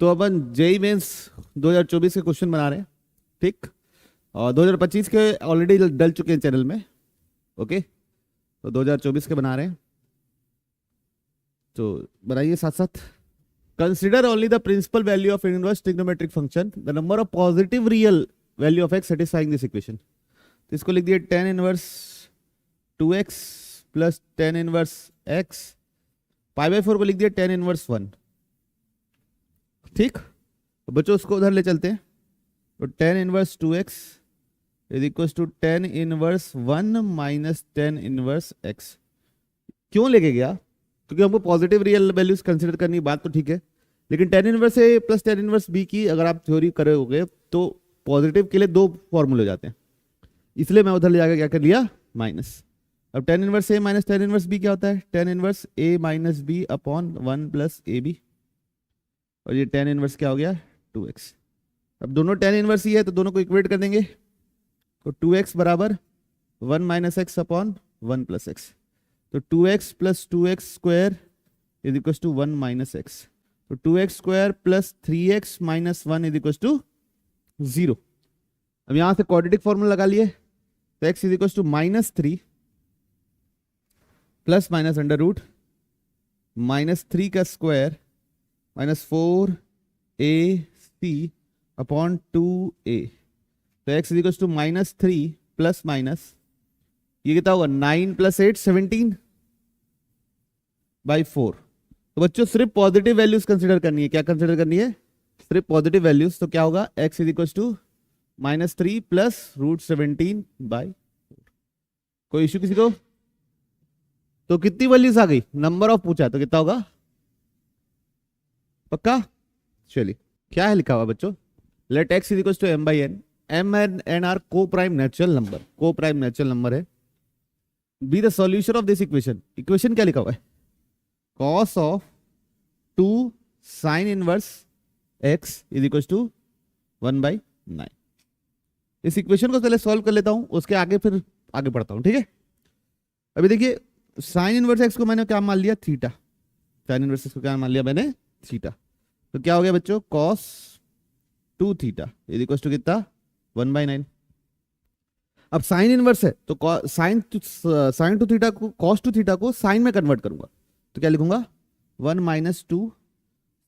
तो अपन JEE mains 2024 के question बना रहे हैं, ठीक। और 2025 के ऑलरेडी डल चुके हैं चैनल में, ओके। तो 2024 के बना रहे हैं, तो बनाइए साथ साथ। Consider only the principal value of inverse trigonometric function, the number of positive real value of X satisfying this equation. तो इसको लिख दिए tan inverse 2x plus tan inverse x, π/4 को लिख दिया tan इनवर्स 1, ठीक। तो बच्चों उसको उधर ले चलते हैं। तो tan inverse 2x is equal to tan inverse 1 minus tan inverse x। क्यों लेके गया? क्योंकि हमको पॉजिटिव रियल वैल्यूज कंसीडर करनी, बात तो ठीक है, लेकिन tan इनवर्स ए प्लस tan इनवर्स बी की अगर आप थ्योरी करोगे तो पॉजिटिव के लिए दो फॉर्मूले हो जाते हैं, इसलिए मैं उधर ले जाकर क्या कर लिया, माइनस। अब tan inverse A minus tan inverse B क्या होता है? tan inverse A minus B upon 1 plus A B, और ये tan इनवर्स क्या हो गया, 2x। अब दोनों tan इनवर्स ही है तो दोनों को इक्वेट कर देंगे, तो 2x बराबर 1 minus X upon 1 plus X. तो 2x plus 2x square is equal to 1 minus X. तो 2x square plus 3x minus 1 is equal to 0। अब यहां से क्वाड्रेटिक फॉर्मूला लगा लिए, तो x is equal to -3 plus minus under root -3 का square minus 4ac upon 2a। तो x is equal to -3 plus minus, ये कितना होगा, 9 प्लस 8 17 बाई 4। तो बच्चों सिर्फ पॉजिटिव वैल्यूज कंसिडर करनी है। क्या कंसिडर करनी है? सिर्फ पॉजिटिव वैल्यूज। तो क्या होगा, x is equal to -3 plus root 17 by 4। कोई इश्यू किसी को? तो कितनी वैल्यूज आ गई, नंबर ऑफ पूछा तो कितना होगा, पक्का? चलिए क्या है लिखा हुआ बच्चों, let x is equal to m by n, m and n are coprime natural number, coprime natural number है। Be the solution of this equation, equation क्या लिखा हुआ है, cos of 2 sine inverse x is equal to 1/9। इस equation को पहले solve कर लेता हूं, उसके आगे फिर आगे बढ़ता हूं, ठीक है। अभी देखिए साइन इनवर्स x को मैंने क्या मान लिया, थीटा। साइन इनवर्स x को क्या मान लिया मैंने, थीटा। तो क्या हो गया बच्चों, cos 2 theta is equal to कितना, 1/9। अब साइन इनवर्स है तो साइन टू थीटा को, cos टू थीटा को साइन में कन्वर्ट करूंगा, तो क्या लिखूंगा, 1 minus 2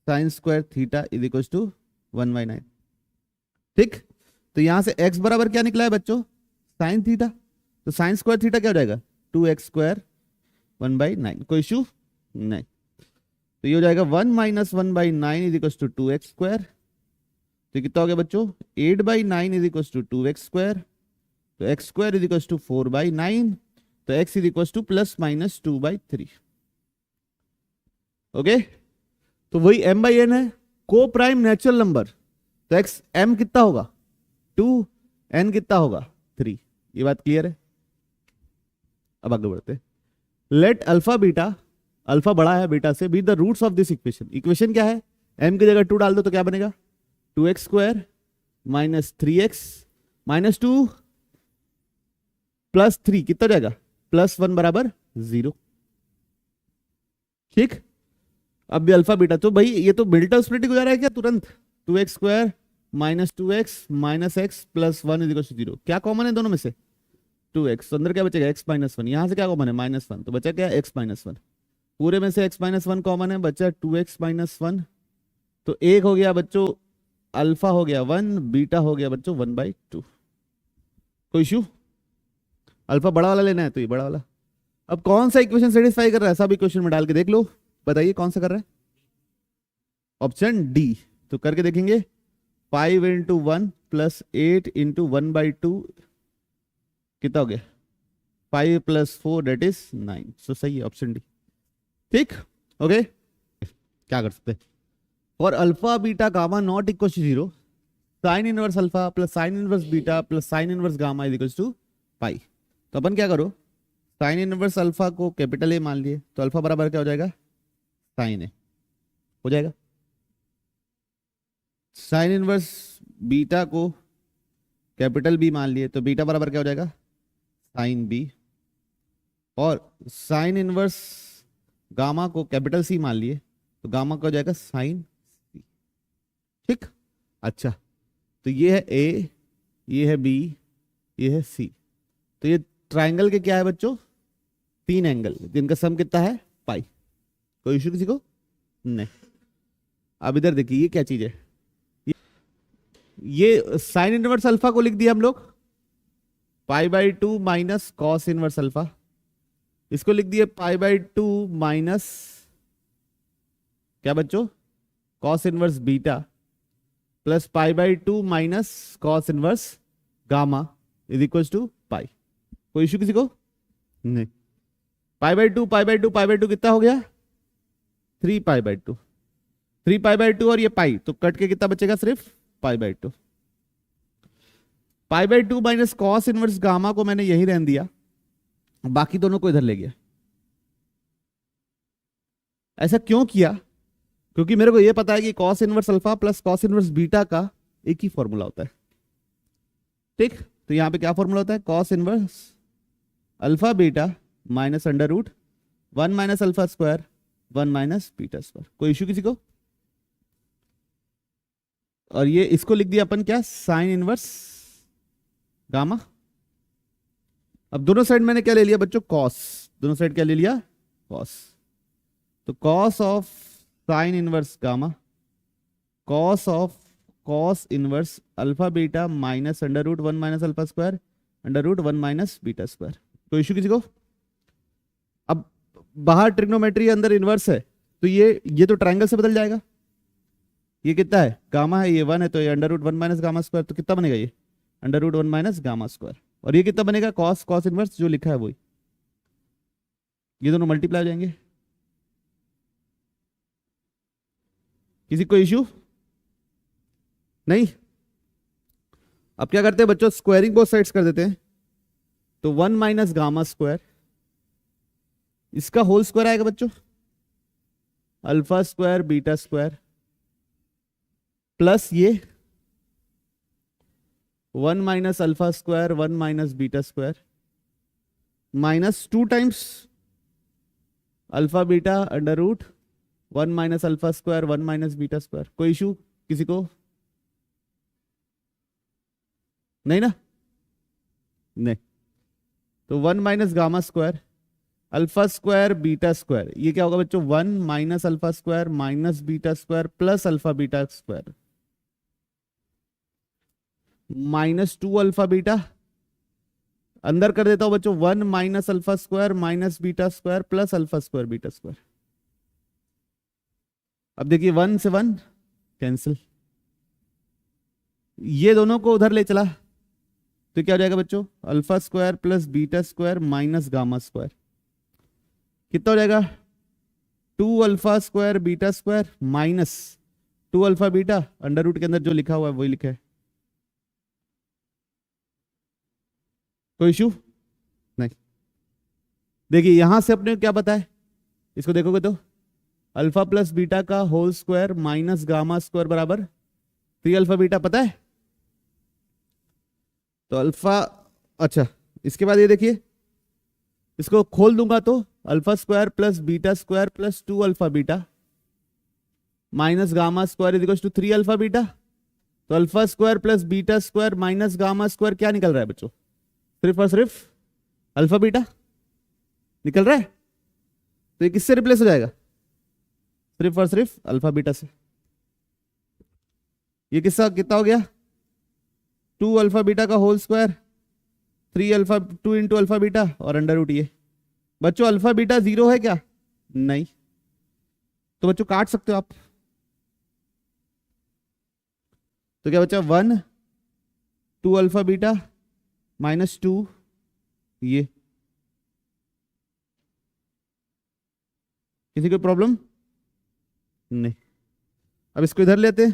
sine square theta is equal to 1/9, ठीक। तो यहां से x बराबर क्या निकला है बच्चों, साइन थीटा। तो साइन स्क्वायर थीटा क्या हो जाएगा, 2x स्क्वायर 1/9। कोई इशू नहीं। तो ये हो जाएगा 1 minus 1/9 is equal to 2x square. तो कितना हो गया बच्चों, 8/9 is equal to 2x square. तो x square is equal to 4/9। तो x is equal to plus minus 2/3। Okay, तो वही m/n है, को प्राइम नेचुरल नंबर। तो x m कितना होगा 2, n कितना होगा 3। ये बात क्लियर है? अब आगे बढ़ते हैं। लेट अल्फा बीटा, अल्फा बड़ा है बीटा से, be the roots of this equation. Equation क्या है, m की जगह 2 डाल दो तो क्या बनेगा, 2x square minus 3x minus 2 plus 3 कितना जाएगा, +1 बराबर 0, ठीक। अब भी अल्फा बीटा, तो भाई ये तो मिल्टन स्प्लिटिंग हो जा रहा है क्या तुरंत, 2x square minus 2x minus x plus 1 is equal to 0। क्या कॉमन है दोनों में से, 2x, तो अंदर क्या बचेगा, x माइनस 1। यहां से क्या कॉमन है, -1, तो बचा क्या, x माइनस 1। पूरे में से x माइनस 1 कॉमन है, बचा 2x माइनस 1। तो एक हो गया बच्चों, अल्फा हो गया 1, बीटा हो गया बच्चों 1/2। कोई इशू? अल्फा बड़ा वाला लेना है तो ये बड़ा वाला। अब कौन सा इक्वेशन सेटिस्फाई कर रहा है, सब इक्वेशन में डाल के देख लो, बताइए कौन सा कर रहा है, ऑप्शन डी। तो करके देखेंगे, 5 इंटू 1 प्लस 8 इंटू 1/2 कितना हो गया, 5 प्लस 4 डेट इज 9। सो सही है ऑप्शन डी, ठीक। ओके, क्या कर सकते हैं, for alpha beta gamma not equal to 0, sine inverse alpha plus sine inverse beta plus sine inverse gamma is equal to pi. तो अपन क्या करो, साइन इनवर्स अल्फा को कैपिटल ए मान लिए, तो अल्फा बराबर क्या हो जाएगा, साइन ए हो जाएगा। साइन इनवर्स बीटा को कैपिटल बी मान लिए, तो बीटा बराबर क्या हो जाएगा, साइन बी। और साइन इनवर्स गामा को कैपिटल सी मान लिए, तो गामा का हो जाएगा साइन सी। अच्छा, तो ये है ए, ये है बी, ये है सी। तो ये ट्राइंगल के क्या है बच्चों? 3 एंगल, जिनका सम कितना है? पाई। कोई इशू किसी को? नहीं। अब इधर देखिए ये क्या चीज है, ये साइन इनवर्स अल्फा को लिख दिया हम लोग π/2 माइनस कॉस इनवर्स अल्फा, इसको लिख दिए π/2 माइनस क्या बच्चों? Cos inverse beta plus π/2 minus cos inverse gamma is equal to pi. कोई इशू किसी को? नहीं। π/2 कितना हो गया? 3π/2, 3π/2 और ये पाई, तो कट के कितना बचेगा? सिर्फ π/2। π/2 माइनस कॉस इनवर्स गामा को मैंने यही रहने दिया, बाकी दोनों को इधर ले गया। ऐसा क्यों किया? क्योंकि मेरे को यह पता है कि cos inverse alpha plus cos inverse beta का एक ही फॉर्मूला होता है। ठीक, तो यहां पे क्या फॉर्मूला होता है? Cos inverse alpha beta minus under root 1 minus alpha square 1 minus beta square. कोई इश्यू किसी को? और ये इसको लिख दिया अपन क्या? Sine inverse gamma. अब दोनों साइड मैंने क्या ले लिया बच्चों? कॉस। दोनों साइड क्या ले लिया? कॉस। तो cos of sine inverse gamma, cos of cos inverse alpha beta minus under root 1 minus alpha square under root 1 minus beta square. कोई इश्यू किसी को? अब बाहर ट्रिग्नोमेट्री, अंदर इनवर्स है, तो ये तो ट्रायंगल से बदल जाएगा। ये कितना है? गामा है, ये 1 है, तो ये under root 1 minus gamma square, तो कितना बनेगा? ये under root 1 minus gamma square. और ये कितना बनेगा? कॉस कॉस इनवर्स जो लिखा है वही। ये दोनों मल्टीप्लाई हो जाएंगे। किसी को इश्यू नहीं? अब क्या करते हैं बच्चों? स्क्वायरिंग बोथ साइड्स कर देते हैं। तो 1 माइनस गामा स्क्वायर, इसका होल स्क्वायर आएगा बच्चों, alpha square beta square plus ये 1 minus alpha square 1 minus beta square minus 2 times alpha beta under root 1 minus alpha square 1 minus beta square. कोई issue किसी को? नहीं ना? नहीं। तो 1 minus gamma square alpha square beta square, ये क्या होगा बच्चों? 1 minus alpha square minus beta square plus alpha beta square minus 2 alpha beta. अंदर कर देता हूं बच्चों 1 minus alpha square minus beta square plus alpha square beta square. अब देखिए 1 से 1 कैंसिल, ये दोनों को उधर ले चला, तो क्या हो जाएगा बच्चों? Alpha square plus beta square minus gamma square. कितना हो जाएगा? 2 alpha square beta square minus 2 alpha beta, under root के अंदर जो लिखा हुआ है वही लिखा है। कोई इशू नहीं? देखिए यहां से अपने क्या पता है, इसको देखोगे तो अल्फा प्लस बीटा का whole square minus gamma square बराबर 3 अल्फा बीटा पता है। तो अल्फा, अच्छा इसके बाद ये देखिए, इसको खोल दूंगा तो alpha square plus beta square plus 2 alpha beta minus gamma square is equal to 3 alpha beta. तो alpha square plus beta square minus gamma square क्या निकल रहा है बच्चों? सिर्फ और सिर्फ अल्फा बीटा निकल रहा है। तो ये किससे रिप्लेस हो जाएगा? सिर्फ और सिर्फ अल्फा बीटा से। ये किसका कितना हो गया? 2 अल्फा बीटा का whole square 3 alpha 2 into alpha beta और अंडर रूट ये। बच्चों अल्फा बीटा 0 है क्या? नहीं। तो बच्चों काट सकते हो आप। तो क्या बच्चा? 1 2 अल्फा बीटा माइनस 2 ये। किसी को प्रॉब्लम नहीं? अब इसको इधर लेते हैं,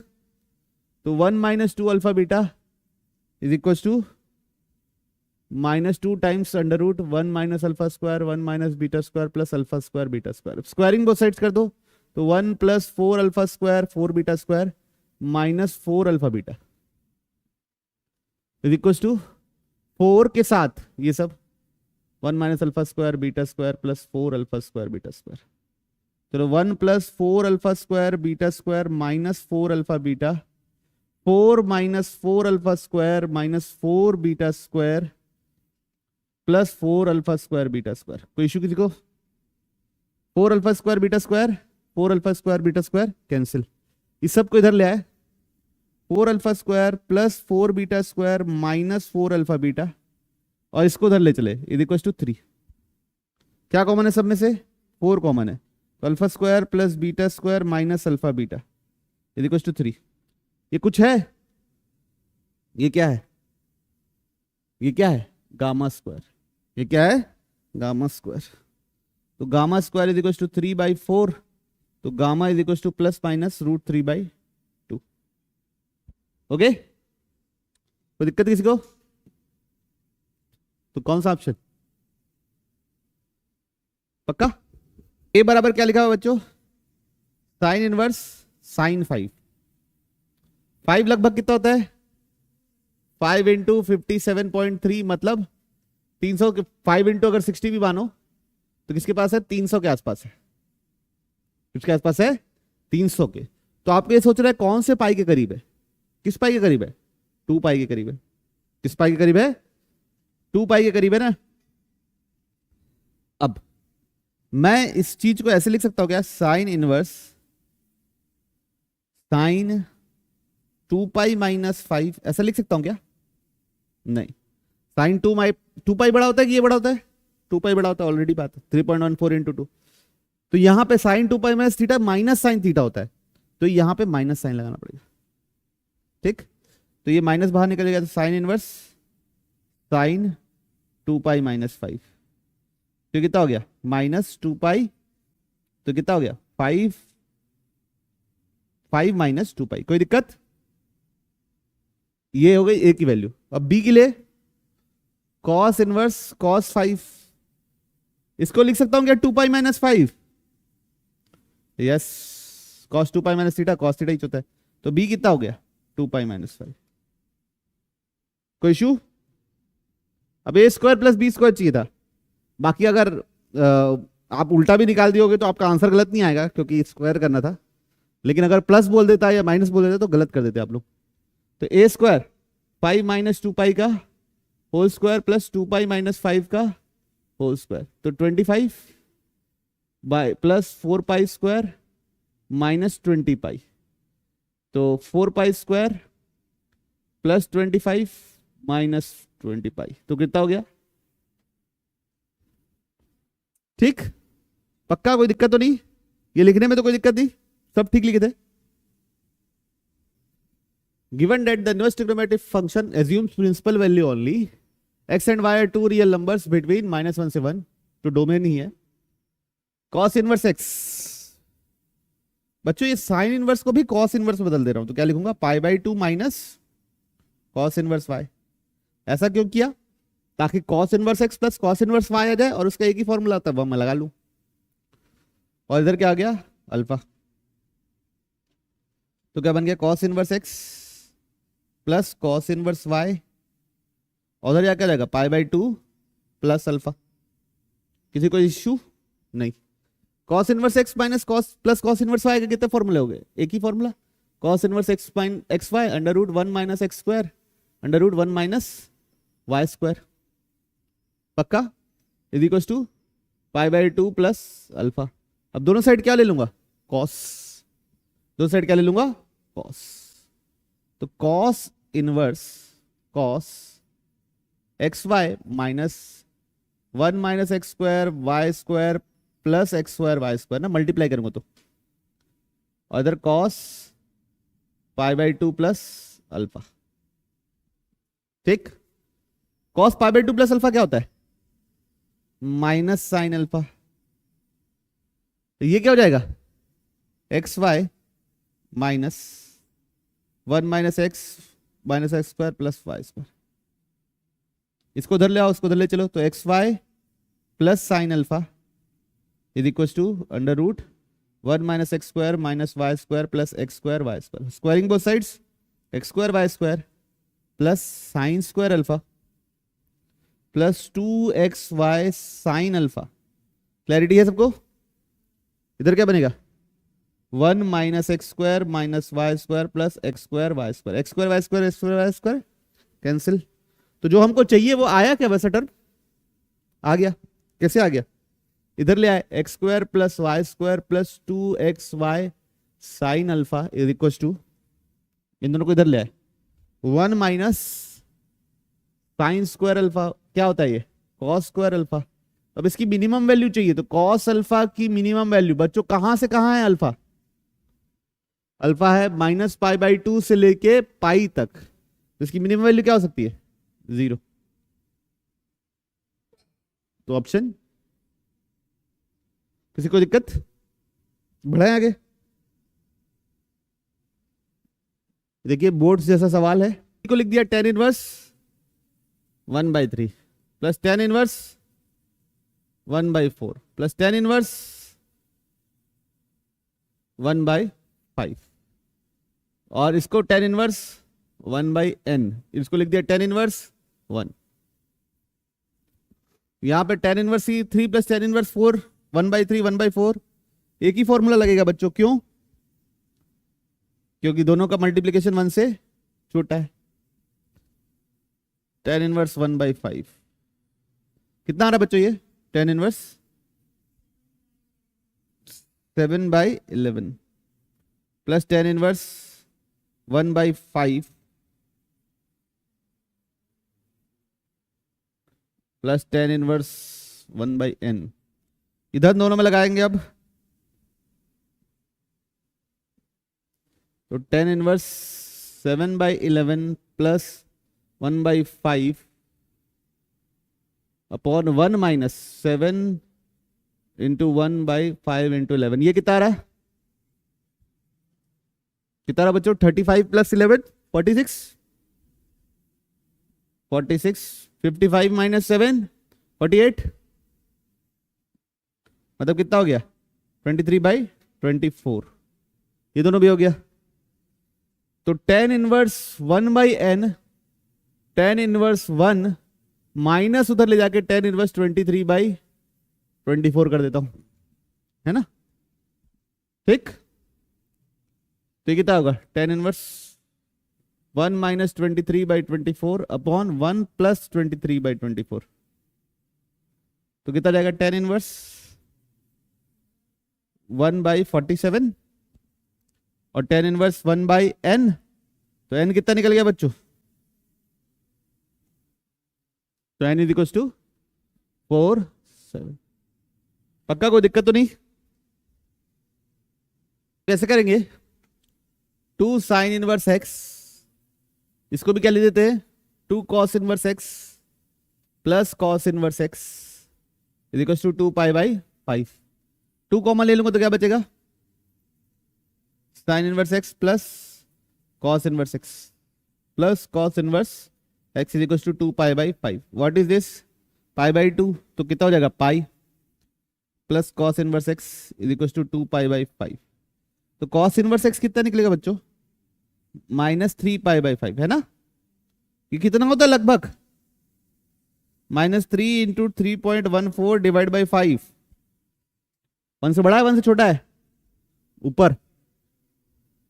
तो 1 minus 2 alpha beta is equal to minus 2 times under root 1 minus alpha square 1 minus beta square plus alpha square beta square. Squaring both sides कर दो, तो 1 plus 4 alpha square 4 beta square minus 4 alpha beta is equal to 4 के साथ ये सब 1 minus alpha square beta square plus 4 alpha square beta square. चलो 1 plus 4 alpha square beta square minus 4 alpha beta, 4 minus 4 alpha square minus 4 beta square plus 4 alpha square beta square. कोई issue किसी को? 4 alpha square beta square, 4 alpha square beta square cancel. इस सब को इधर ले आए, 4 alpha square plus 4 beta square minus 4 alpha beta, और इसको उधर ले चले, इज इक्वल टू 3। क्या कॉमन है सब में से? 4 कॉमन है, तो alpha square plus beta square minus alpha beta is equal to 3। ये कुछ है? ये क्या है? ये क्या है? Gamma square. ये क्या है? Gamma square. तो gamma square is equal to 3/4, तो gamma is equal to plus minus √3/2। Okay, कोई दिक्कत किसी को? तो कौन सा ऑप्शन पक्का? ए बराबर क्या लिखा हुआ बच्चों? Sine inverse sine 5। 5 लगभग कितना होता है? 5 इंटू 57.3 मतलब 300 के 5 इंटू अगर 60 भी मानो तो किसके पास है? 300 के आसपास है। किसके आसपास है? 300 के। तो आप ये सोच रहे हैं कौन से पाई के करीब है? किस पाई के करीब है? 2 पाई के करीब है। किस पाई के करीब है? 2 पाई के करीब है ना। अब मैं इस चीज को ऐसे लिख सकता हूं क्या? Sine inverse sine 2 pi minus 5, ऐसा लिख सकता हूं क्या? नहीं, साइन 2 पाई बड़ा होता है कि ये बड़ा होता है? 2 पाई बड़ा होता है, ऑलरेडी बात है। 3.14 इंटू 2, तो यहां पे sine 2 pi minus theta minus sine theta होता है, तो यहां पे माइनस साइन लगाना पड़ेगा। ठीक, तो ये माइनस बाहर निकल गया, तो sine inverse sine 2 pi minus 5, तो कितना हो गया? -2 पाई, तो कितना हो गया? 5 माइनस 2 पाई। कोई दिक्कत? ये हो गई ए की वैल्यू। अब बी के लिए कॉस इनवर्स कॉस 5, इसको लिख सकता हूं क्या? 2 pi minus 5। Yes, cos 2 pi minus theta cos theta ही होता है, तो बी कितना हो गया? 2 पाई माइनस 5। कोई इशू? अब ए स्क्वायर प्लस बी स्क्वायर चाहिए था। बाकी अगर आप उल्टा भी निकाल दियोगे तो आपका आंसर गलत नहीं आएगा, क्योंकि स्क्वायर करना था। लेकिन अगर प्लस बोल देता या माइनस बोल देता तो गलत कर देते आप लोग। तो ए स्क्वायर 5 माइनस 2 पाई का whole square plus 2 pi minus 5 का होल स्क्वायर, तो 25 by plus 4 pi square minus 20 pi, तो 4 pi square plus 25 minus 20 pi, तो कितना हो गया? ठीक, पक्का? कोई दिक्कत तो नहीं? ये लिखने में तो कोई दिक्कत नहीं, सब ठीक लिखे थे। Given that the inverse trigonometric function assumes principal value only, x and y are two real numbers between -1 से 1, तो डोमेन ही है। cos इनवर्स x, बच्चों ये साइन इनवर्स को भी cos इनवर्स बदल दे रहा हूं, तो क्या लिखूंगा? π/2 माइनस cos इनवर्स y। ऐसा क्यों किया? ताकि cos inverse x plus cos inverse y आ जाए, और उसका एक ही फॉर्मूला आता है, वो मैं लगा लूं। और इधर क्या आ गया? अल्फा। तो क्या बन गया? cos inverse x plus cos inverse y, उधर क्या जाएगा? π/2 प्लस अल्फा। किसी को इश्यू नहीं? cos inverse x minus cos plus cos inverse y के कितने फॉर्मूले हो गए? एक ही formula, cos inverse x x y √1 minus x square √1 minus Y square. पक्का? Is equal to π/2 plus alpha. अब दोनों साइड क्या ले लूंगा? cos। दोनों साइड क्या ले लूंगा? cos। तो cos inverse cos X Y minus 1 minus x square Y square plus X square Y square ना, मल्टीप्लाई करूंगा तो, और इधर cos π/2 प्लस अल्फा। ठीक, cos π/2 प्लस अल्फा क्या होता है? Minus sine alpha. तो ये क्या हो जाएगा? X Y minus 1 minus x square plus Y square. इसको उधर ले आओ, उसको उधर ले चलो, तो X Y plus sine alpha is equal to √1 minus x square minus Y square plus X square Y square. Squaring both sides, X square Y square plus sine square alpha plus 2xy sine alpha. Clarity है सबको? इधर क्या बनेगा? 1 minus x square minus Y square plus X square Y square, X square Y square X square Y square cancel. तो जो हमको चाहिए वो आया क्या, वैसा टर्म आ गया। कैसे आ गया, इधर ले आए, x square plus Y square plus 2xy sine alpha is equal to, इन दोनों को इधर ले आए, 1 माइनस साइन स्क्वायर अल्फा क्या होता है ये, कॉस स्क्वायर अल्फा। अब इसकी मिनिमम वैल्यू चाहिए, तो कॉस अल्फा की मिनिमम वैल्यू बच्चों कहां से कहां है, अल्फा, अल्फा है -π/2 से लेके पाई तक, तो इसकी मिनिमम वैल्यू क्या हो सकती है, 0। तो ऑप्शन, किसी को दिक्कत, बढ़ाएं आगे। देखिए बोर्ड जैसा सवाल है, को लिख दिया tan inverse 1/3 plus tan inverse 1/4 plus tan inverse 1/5, और इसको tan इनवर्स 1/n, इसको लिख दिया tan इनवर्स 1। यहां पे tan inverse 3 plus tan inverse 4, 1/3 1/4, एक ही फॉर्मूला लगेगा बच्चों, क्यों, क्योंकि दोनों का मल्टीप्लीकेशन 1 से छोटा है। tan इनवर्स 1/5 कितना आ रहा है बच्चों, ये tan inverse 7/11 plus tan inverse 1/5 plus tan inverse 1/n, इधर दोनों में लगाएंगे अब, तो tan inverse 7/11 plus 1/5 upon 1 minus 7 into 1/5 into 11, ये कितना आ रहा है, कितना रहा बच्चों, 35 प्लस 11 46, 55 माइनस 7 48, मतलब कितना हो गया 23/24, ये दोनों भी हो गया। तो tan inverse 1/n, tan inverse 1 minus उधर ले जाके tan इनवर्स 23/24 कर देता हूं, है ना, ठीक। तो कितना होगा, tan inverse 1 minus 23/24 upon 1 plus 23/24, तो कितना जाएगा tan इनवर्स 1/47 और tan इनवर्स 1/n, तो n कितना निकल गया बच्चों, तो n इज इक्वल टू 4 7। पक्का, कोई दिक्कत तो नहीं। कैसे करेंगे, 2 साइन इनवर्स x, इसको भी क्या ले देते हैं 2 cos inverse x plus cos inverse x is equal to 2π/5, 2 common ले लूंगा तो क्या बचेगा, sine inverse x plus cos inverse x plus cos inverse x is equal to 2π/5, what is this π/2, तो कितना हो जाएगा pi plus cos inverse x is equal to 2π/5, तो कॉस इनवर्स x कितना निकलेगा बच्चों, -3π/5, है ना, ये कितना होता है लगभग -3 इंटू 3.14 डिवाइड बाई 5, 1 से बड़ा है 1 से छोटा है ऊपर,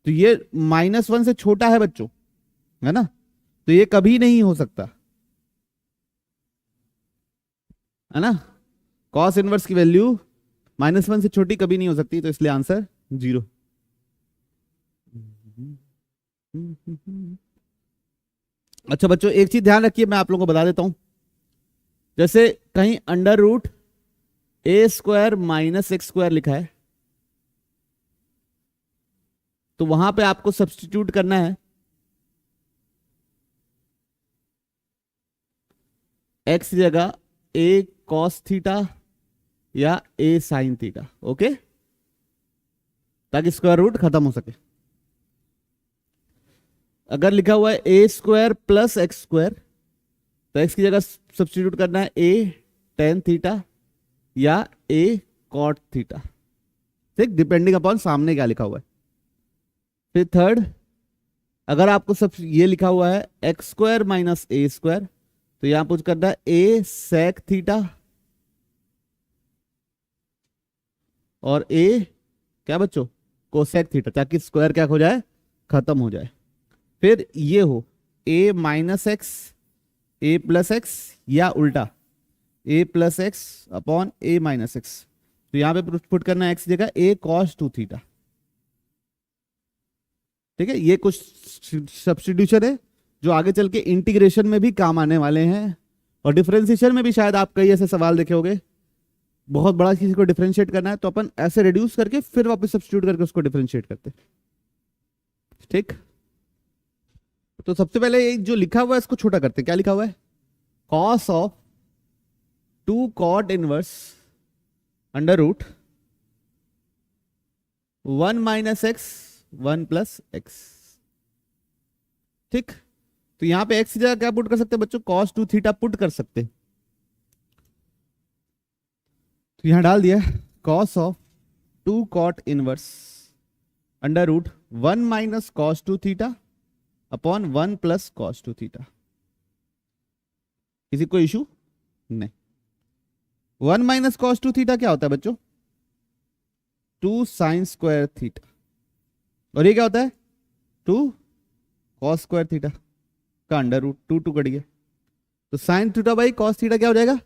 तो ये -1 से छोटा है बच्चों, है ना, तो ये कभी नहीं हो सकता, है ना, कॉस इनवर्स की वैल्यू -1 से छोटी कभी नहीं हो सकती, तो इसलिए आंसर 0। अच्छा बच्चों एक चीज ध्यान रखिए, मैं आप लोगों को बता देता हूं, जैसे कहीं √a² माइनस x² लिखा है, तो वहां पे आपको सब्स्टिट्यूट करना है x की जगह a cos थीटा या a sin थीटा, ओके, ताकि स्क्वायर रूट खत्म हो सके। अगर लिखा हुआ है a² प्लस x², तो x की जगह सब्स्टिट्यूट करना है a tan थीटा या a cot थीटा, ठीक, डिपेंडिंग अपॉन सामने क्या लिखा हुआ है। फिर थर्ड, अगर आपको सब ये लिखा हुआ है x² माइनस a², तो यहां पुट करना है a sec थीटा और a क्या बच्चों कोसेक थीटा, ताकि स्क्वायर क्या हो जाए, खत्म हो जाए। फिर ये हो a minus x A plus x, या उल्टा a plus x upon A minus X. तो यहां पे पुट करना है x की जगह a cos 2 थीटा। ठीक है, ये कुछ सब्स्टिट्यूशन है जो आगे चल के इंटीग्रेशन में भी काम आने वाले हैं, और डिफरेंशिएशन में भी शायद आप कई ऐसे सवाल देखे होंगे। बहुत बड़ा चीज को डिफरेंशिएट करना है तो अपन ऐसे रिड्यूस करके फिर वापस सब्स्टिट्यूट करके उसको डिफरेंशिएट करते। ठीक, तो सबसे पहले ये जो लिखा हुआ है इसको छोटा करते। क्या लिखा हुआ है, cos of 2 cot inverse under root 1 minus X 1 plus X. ठीक, तो यहां पे x की जगह क्या पुट कर सकते हैं बच्चों, cos 2 थीटा पुट कर सकते हैं। तो यहां डाल दिया cos of 2 cot inverse under root 1 minus cos 2 theta upon 1 plus cos 2 theta. किसी को इशू नहीं। 1 माइनस cos 2 थीटा क्या होता है बच्चों, 2 साइन स्क्वायर थीटा, और ये क्या होता है 2 cos स्क्वायर थीटा का अंडर रूट 2 2 कट गया, तो sine theta by cos theta क्या हो जाएगा,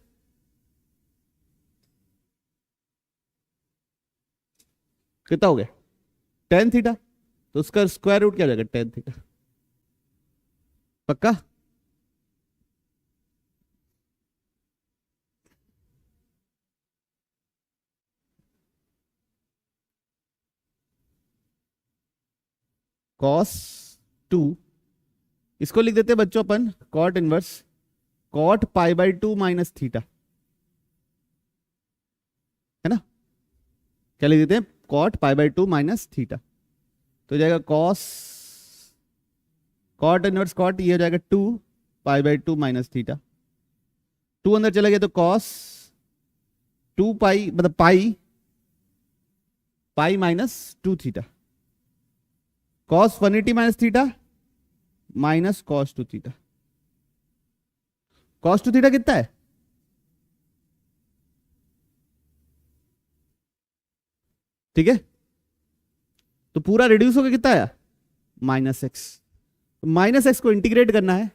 कितना हो गया tan थीटा, तो उसका स्क्वायर रूट क्या हो जाएगा tan थीटा। पक्का, cos 2, इसको लिख देते हैं बच्चों अपन cot inverse cot pi by 2 minus theta, है ना। क्या लिख देते हैं, cot pi by 2 minus theta, तो जाएगा cos cot इनवर्स cot, ये हो जाएगा 2 पाई बाई 2 माइनस थीटा। 2 अंदर चला गया तो cos 2 पाई मतलब pi pi minus 2 theta, cos 180 minus theta minus cos 2 theta. cos 2 theta कितना है, ठीक है, तो पूरा रिड्यूस होकर कितना आया माइनस एक्स। माइनस एक्स को इंटीग्रेट करना है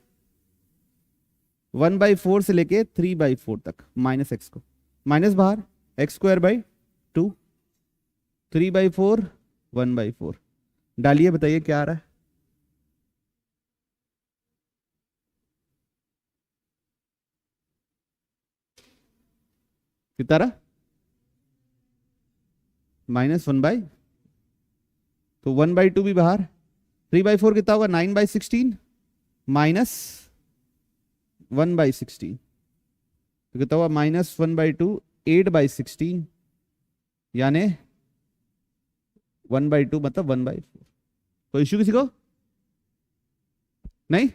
1/4 से लेके 3/4 तक, माइनस एक्स को माइनस बाहर एक्स स्क्वायर बाई 2, 3/4 1/4 डालिए, बताइए क्या आ रहा है। कितना रहा, -1/, तो 1/2 भी बाहर, 3/4 कितना होगा 9/16 माइनस 1/16, तो कितना हुआ -1/2 8/16, यानी 1/2 मतलब 1/4। कोई इश्यू किसी को नहीं।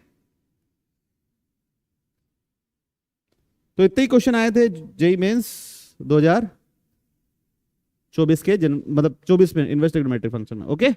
तो इतने ही क्वेश्चन आए थे जेई मेंस 2024 के मतलब 24 में इन्वेस्ट फंक्शन में। ओके।